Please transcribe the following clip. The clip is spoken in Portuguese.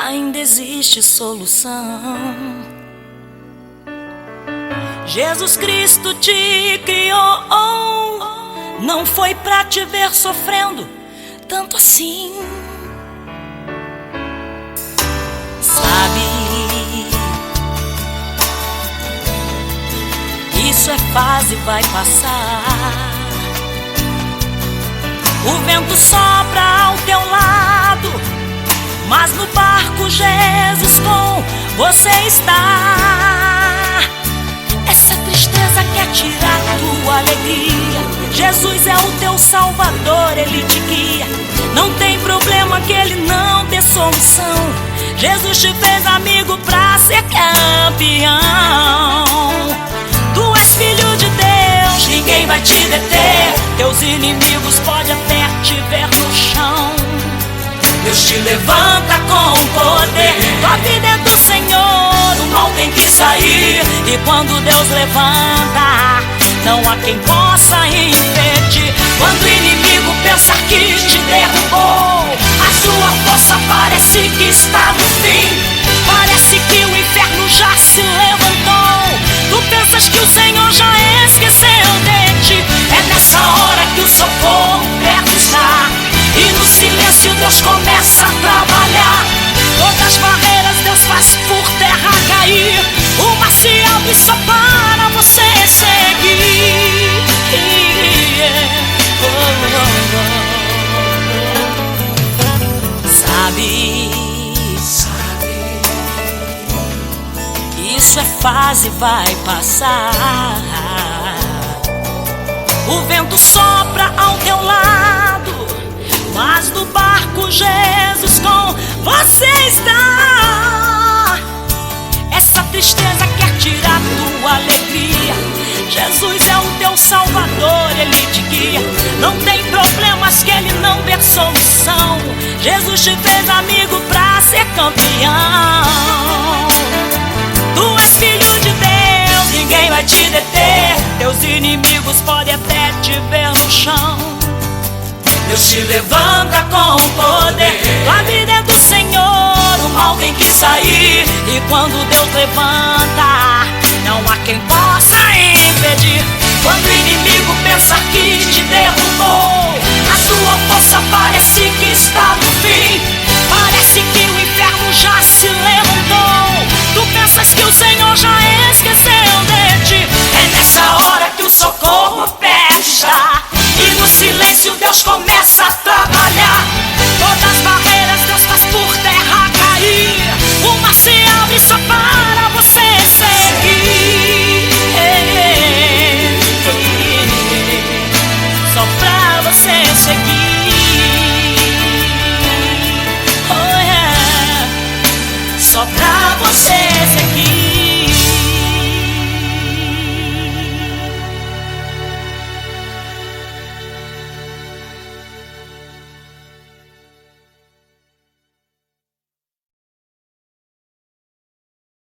ainda existe solução. Jesus Cristo te criou, não foi pra te ver sofrendo tanto assim. Sabe, isso é fase, vai passar. O vento sopra ao teu lado, mas no barco Jesus com você está. Essa tristeza quer tirar tua alegria. Jesus é o teu salvador, Ele te guia. Não tem problema que Ele não dê solução. Jesus te fez amigo pra ser campeão. Tu és filho de Deus, ninguém vai te deter. Teus inimigos podem até te ver no chão. Deus te levanta com poder. Tua vida é do Senhor, o mal tem que sair. E quando Deus levanta, não há quem possa impedir. Quando o inimigo pensar que te derrubou, a sua força parece que está no fim. Parece que o inferno já se levantou. Tu pensas que o Senhor já esqueceu de ti. É nessa hora que o socorro perto está. E no silêncio Deus começa a trabalhar. Todas as barreiras Deus faz por terra cair. O mar se abre só para você seguir. Sabe, isso é fase, vai passar. O vento sopra ao teu lado, mas no barco Jesus com você está. Essa tristeza quer tirar tua alegria. Jesus é o teu salvador, Ele te guia. Não tem problemas que Ele não dê solução. Jesus te fez amigo pra ser campeão. Tu és filho de Deus, ninguém vai te deter. Teus inimigos podem até te ver no chão. Deus te levanta com